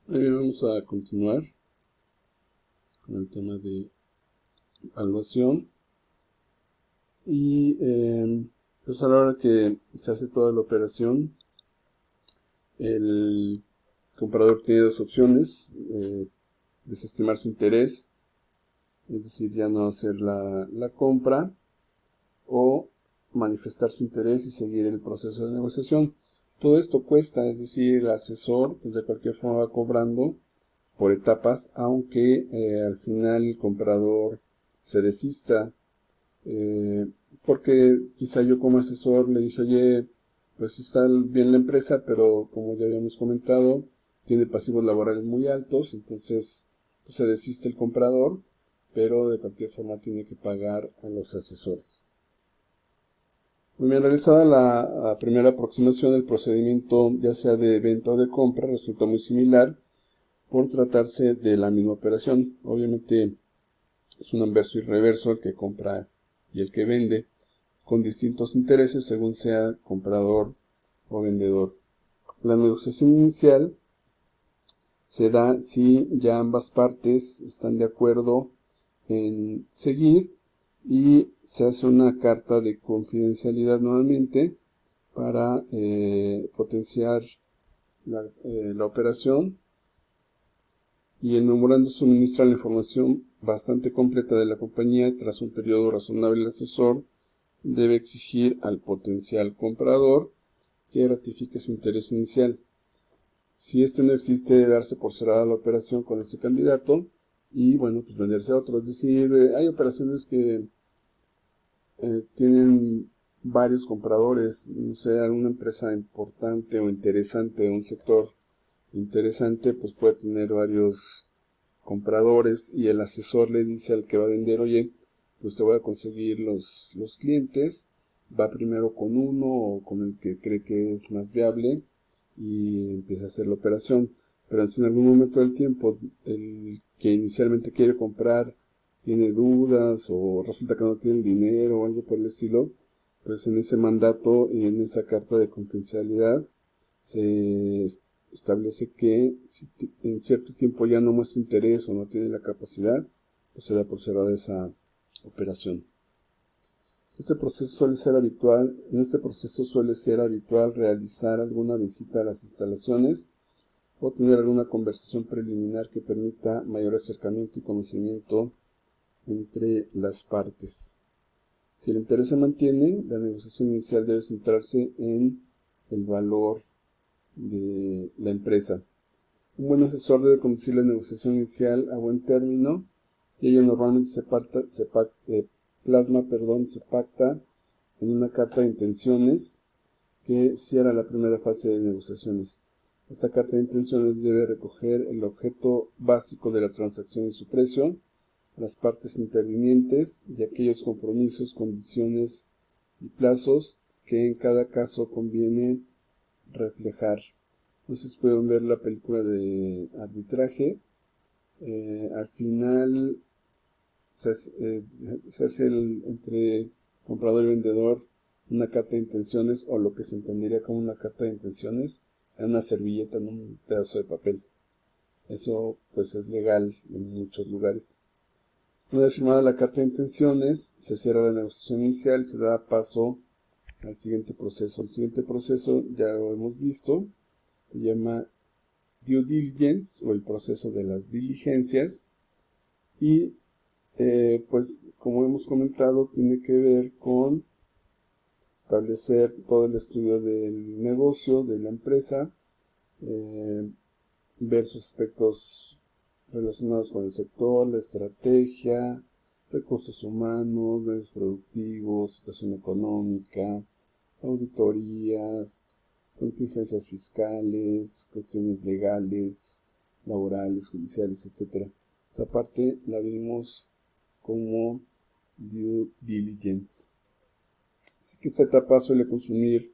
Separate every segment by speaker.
Speaker 1: Vamos a continuar con el tema de evaluación y pues a la hora que se hace toda la operación, el comprador tiene dos opciones: desestimar su interés, es decir, ya no hacer la compra, o manifestar su interés y seguir el proceso de negociación. Todo esto cuesta, es decir, el asesor pues, de cualquier forma va cobrando por etapas, aunque al final el comprador se desista, eh, porque quizá yo como asesor le dije, oye, pues está bien la empresa, pero como ya habíamos comentado, tiene pasivos laborales muy altos, entonces pues, se desiste el comprador, pero de cualquier forma tiene que pagar a los asesores. Muy bien realizada la primera aproximación, el procedimiento ya sea de venta o de compra resulta muy similar por tratarse de la misma operación. Obviamente es un anverso y reverso el que compra y el que vende, con distintos intereses según sea comprador o vendedor. La negociación inicial se da si ya ambas partes están de acuerdo en seguir, y se hace una carta de confidencialidad nuevamente para potenciar la operación, y el memorando suministra la información bastante completa de la compañía. Tras un periodo razonable, el asesor debe exigir al potencial comprador que ratifique su interés inicial. Si este no existe, debe darse por cerrada la operación con este candidato y, bueno, pues venderse a otro. Es decir, hay operaciones que tienen varios compradores, no sé, alguna empresa importante o interesante, un sector interesante, pues puede tener varios compradores, y el asesor le dice al que va a vender, oye, pues te voy a conseguir los clientes, va primero con uno o con el que cree que es más viable y empieza a hacer la operación. Pero si en algún momento del tiempo el que inicialmente quiere comprar tiene dudas o resulta que no tiene el dinero o algo por el estilo, pues en ese mandato y en esa carta de confidencialidad se establece que si en cierto tiempo ya no muestra interés o no tiene la capacidad, pues se da por cerrada esa operación. En este proceso suele ser habitual realizar alguna visita a las instalaciones o tener alguna conversación preliminar que permita mayor acercamiento y conocimiento entre las partes. Si el interés se mantiene, la negociación inicial debe centrarse en el valor de la empresa. Un buen asesor debe conducir la negociación inicial a buen término, y ello normalmente se pacta en una carta de intenciones que cierra la primera fase de negociaciones. Esta carta de intenciones debe recoger el objeto básico de la transacción y su precio, las partes intervinientes y aquellos compromisos, condiciones y plazos que en cada caso conviene reflejar. Entonces pueden ver la película de arbitraje. Al final se hace entre comprador y vendedor una carta de intenciones, o lo que se entendería como una carta de intenciones, en una servilleta, en un pedazo de papel. Eso pues es legal en muchos lugares. Una vez firmada la carta de intenciones, se cierra la negociación inicial y se da paso al siguiente proceso. El siguiente proceso ya lo hemos visto, se llama due diligence, o el proceso de las diligencias, y pues como hemos comentado, tiene que ver con establecer todo el estudio del negocio, de la empresa, eh, ver sus aspectos relacionados con el sector, la estrategia, recursos humanos, medios productivos, situación económica, auditorías, contingencias fiscales, cuestiones legales, laborales, judiciales, etc. Esa parte la vimos como due diligence. Así que esta etapa suele consumir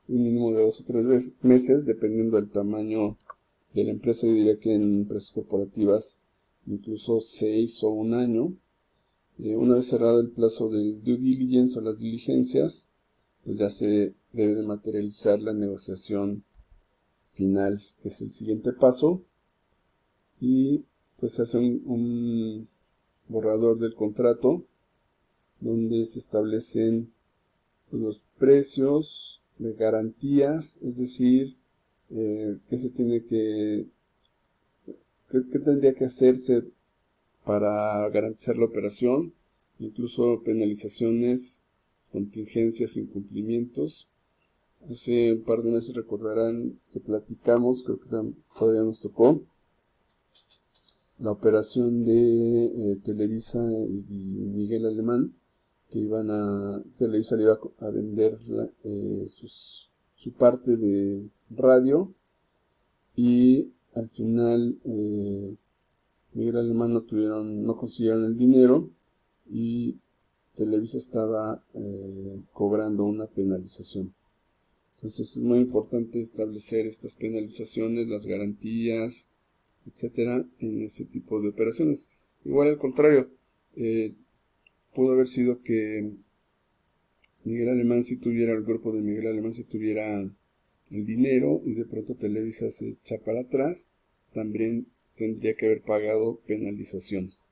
Speaker 1: un mínimo de 2 o 3 meses, dependiendo del tamaño de la empresa. Yo diría que en empresas corporativas incluso 6 o un año. Una vez cerrado el plazo del due diligence o las diligencias, pues ya se debe de materializar la negociación final, que es el siguiente paso. y pues se hace un borrador del contrato donde se establecen pues, los precios de garantías, es decir, qué se tiene qué tendría que hacerse para garantizar la operación, incluso penalizaciones, contingencias, incumplimientos. Hace un par de meses recordarán que platicamos, creo que todavía nos tocó, la operación de Televisa y Miguel Alemán, que Televisa le iba a vender su parte de radio, y al final Miguel Alemán no consiguieron el dinero y Televisa estaba cobrando una penalización. Entonces es muy importante establecer estas penalizaciones, las garantías, etcétera, en ese tipo de operaciones. Igual al contrario, pudo haber sido que Miguel Alemán el grupo de Miguel Alemán si tuviera el dinero y de pronto Televisa se echa para atrás, también tendría que haber pagado penalizaciones.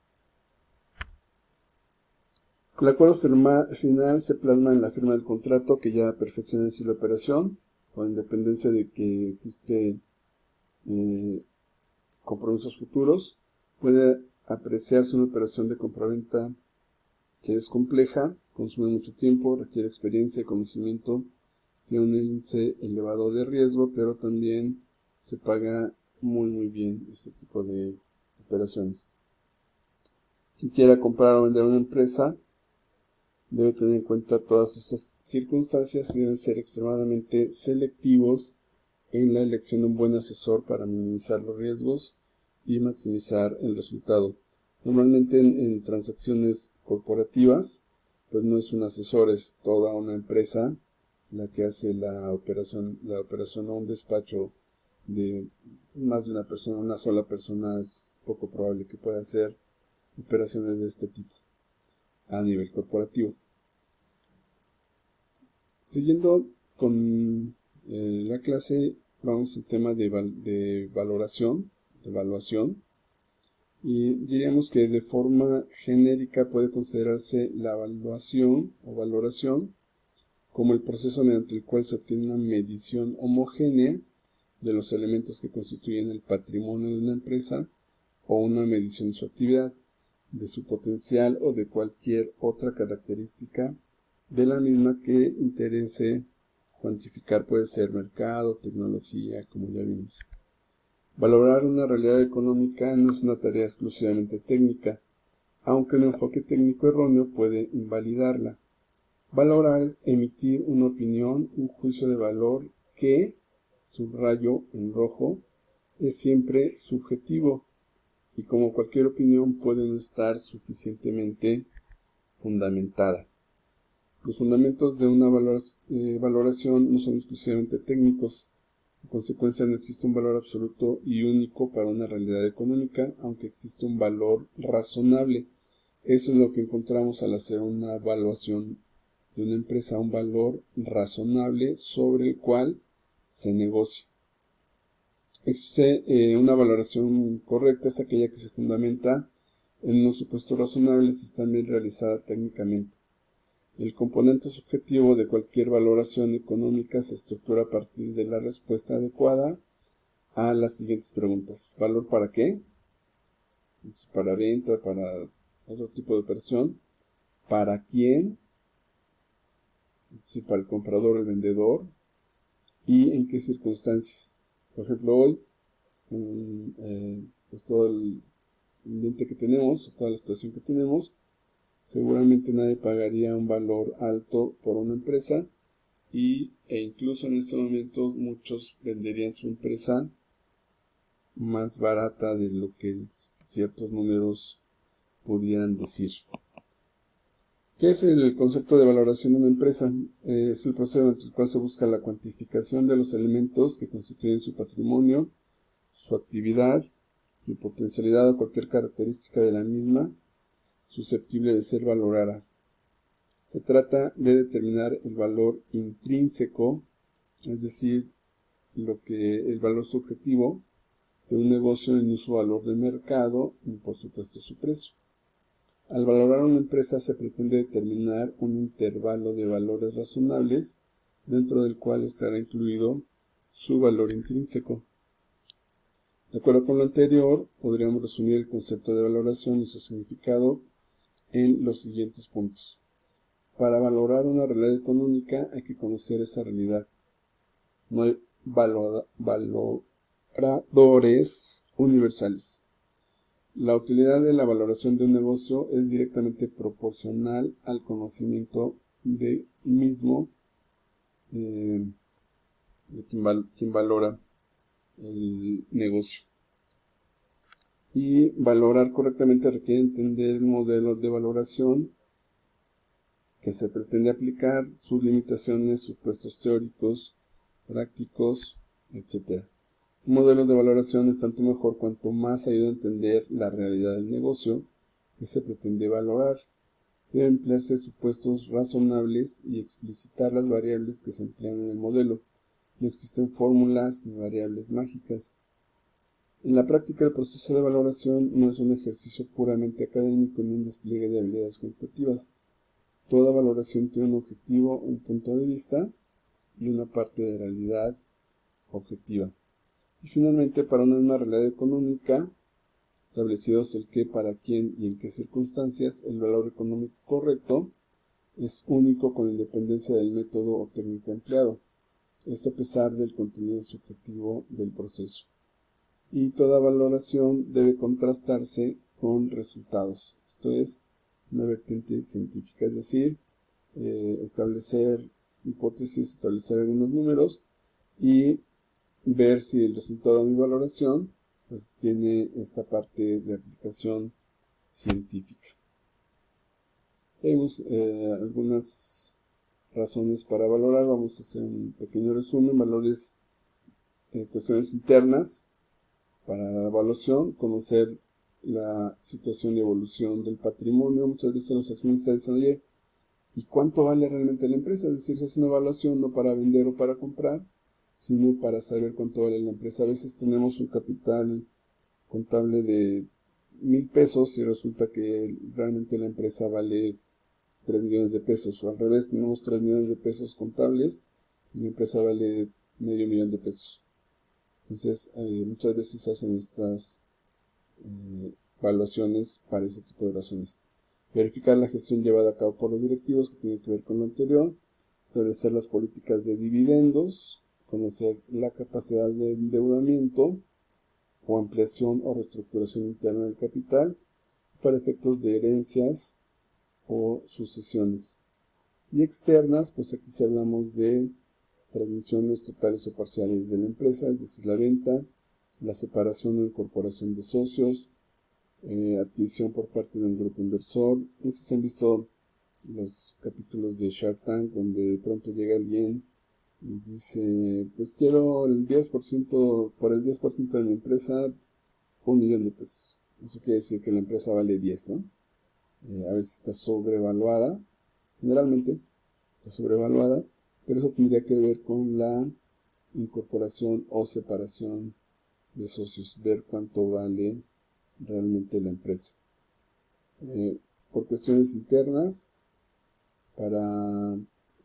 Speaker 1: El acuerdo final se plasma en la firma del contrato que ya perfecciona así la operación, con independencia de que existe compromisos futuros. Puede apreciarse una operación de compraventa que es compleja, consume mucho tiempo, requiere experiencia y conocimiento, tiene un índice elevado de riesgo, pero también se paga muy bien este tipo de operaciones. Quien quiera comprar o vender una empresa debe tener en cuenta todas estas circunstancias y deben ser extremadamente selectivos en la elección de un buen asesor para minimizar los riesgos y maximizar el resultado. Normalmente en transacciones corporativas, pues no es un asesor, es toda una empresa la que hace la operación o un despacho de más de una sola persona es poco probable que pueda hacer operaciones de este tipo a nivel corporativo. Siguiendo con la clase, vamos al tema de valoración, de evaluación, y diríamos que de forma genérica puede considerarse la evaluación o valoración como el proceso mediante el cual se obtiene una medición homogénea de los elementos que constituyen el patrimonio de una empresa o una medición de su actividad, de su potencial o de cualquier otra característica de la misma que interese cuantificar. Puede ser mercado, tecnología, como ya vimos. Valorar una realidad económica no es una tarea exclusivamente técnica, aunque un enfoque técnico erróneo puede invalidarla. Valorar es emitir una opinión, un juicio de valor que, subrayo en rojo, es siempre subjetivo y como cualquier opinión puede no estar suficientemente fundamentada. Los fundamentos de una valoración no son exclusivamente técnicos. En consecuencia, no existe un valor absoluto y único para una realidad económica, aunque existe un valor razonable. Eso es lo que encontramos al hacer una evaluación de una empresa, un valor razonable sobre el cual se negocia. Existe una valoración correcta, es aquella que se fundamenta en unos supuestos razonables y está bien realizada técnicamente. El componente subjetivo de cualquier valoración económica se estructura a partir de la respuesta adecuada a las siguientes preguntas. ¿Valor para qué? Para venta, para otro tipo de operación. ¿Para quién? Para el comprador o el vendedor. ¿Y en qué circunstancias? Por ejemplo, hoy, pues todo el ambiente que tenemos, toda la situación que tenemos, seguramente nadie pagaría un valor alto por una empresa e incluso en estos momentos muchos venderían su empresa más barata de lo que ciertos números pudieran decir. ¿Qué es el concepto de valoración de una empresa? Es el proceso en el cual se busca la cuantificación de los elementos que constituyen su patrimonio, su actividad, su potencialidad o cualquier característica de la misma susceptible de ser valorada. Se trata de determinar el valor intrínseco, es decir, el valor subjetivo, de un negocio en su valor de mercado y por supuesto su precio. Al valorar una empresa se pretende determinar un intervalo de valores razonables dentro del cual estará incluido su valor intrínseco. De acuerdo con lo anterior, podríamos resumir el concepto de valoración y su significado en los siguientes puntos. Para valorar una realidad económica hay que conocer esa realidad. No hay valoradores universales. La utilidad de la valoración de un negocio es directamente proporcional al conocimiento de mismo de quien valora el negocio. Y valorar correctamente requiere entender el modelo de valoración que se pretende aplicar, sus limitaciones, supuestos teóricos, prácticos, etc. Un modelo de valoración es tanto mejor cuanto más ayuda a entender la realidad del negocio que se pretende valorar. Debe emplearse supuestos razonables y explicitar las variables que se emplean en el modelo. No existen fórmulas ni variables mágicas. En la práctica, el proceso de valoración no es un ejercicio puramente académico ni un despliegue de habilidades cuantitativas. Toda valoración tiene un objetivo, un punto de vista y una parte de realidad objetiva. Y finalmente, para una misma realidad económica, establecidos el qué, para quién y en qué circunstancias, el valor económico correcto es único con independencia del método o técnica empleado. Esto a pesar del contenido subjetivo del proceso. Y toda valoración debe contrastarse con resultados. Esto es una vertiente científica, es decir, establecer hipótesis, establecer algunos números y ver si el resultado de mi valoración pues tiene esta parte de aplicación científica. Tenemos algunas razones para valorar. Vamos a hacer un pequeño resumen. Valores, cuestiones internas para la evaluación, conocer la situación y evolución del patrimonio. Muchas veces los accionistas dicen, oye, ¿y cuánto vale realmente la empresa? Es decir, es una evaluación no para vender o para comprar, sino para saber cuánto vale la empresa. A veces tenemos un capital contable de 1,000 pesos y resulta que realmente la empresa vale 3 millones de pesos, o al revés, tenemos 3 millones de pesos contables y la empresa vale medio millón de pesos. Entonces, muchas veces se hacen estas evaluaciones para ese tipo de razones. Verificar la gestión llevada a cabo por los directivos, que tiene que ver con lo anterior. Establecer las políticas de dividendos. Conocer la capacidad de endeudamiento o ampliación o reestructuración interna del capital para efectos de herencias o sucesiones. Y externas, pues aquí sí hablamos de transmisiones totales o parciales de la empresa, es decir, la venta, la separación o incorporación de socios, adquisición por parte de un grupo inversor. No sé si han visto los capítulos de Shark Tank donde de pronto llega alguien y dice, pues quiero el 10%, por el 10% de mi empresa, 1,000,000 de pesos. Eso quiere decir que la empresa vale 10, ¿no? A veces está sobrevaluada, generalmente está sobrevaluada, pero eso tendría que ver con la incorporación o separación de socios, ver cuánto vale realmente la empresa. Por cuestiones internas, para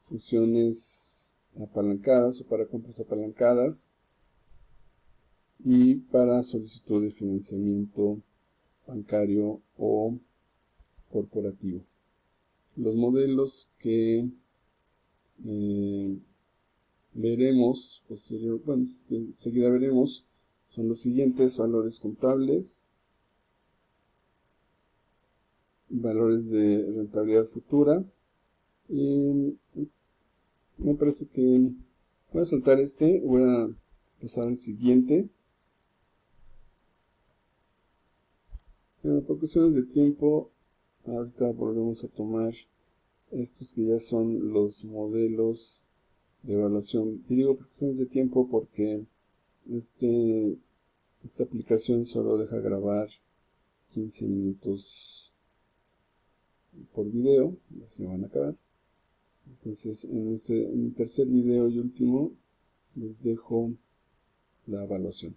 Speaker 1: fusiones apalancadas o para compras apalancadas y para solicitud de financiamiento bancario o corporativo. Los modelos que veremos, enseguida veremos, son los siguientes: valores contables, valores de rentabilidad futura, y me parece que voy a soltar voy a pasar al siguiente. Bueno, por cuestiones de tiempo, ahorita volvemos a tomar estos que ya son los modelos de evaluación. Y digo por cuestiones de tiempo porque esta aplicación solo deja grabar 15 minutos por video, ya se van a acabar. Entonces, en el tercer video y último, les dejo la evaluación.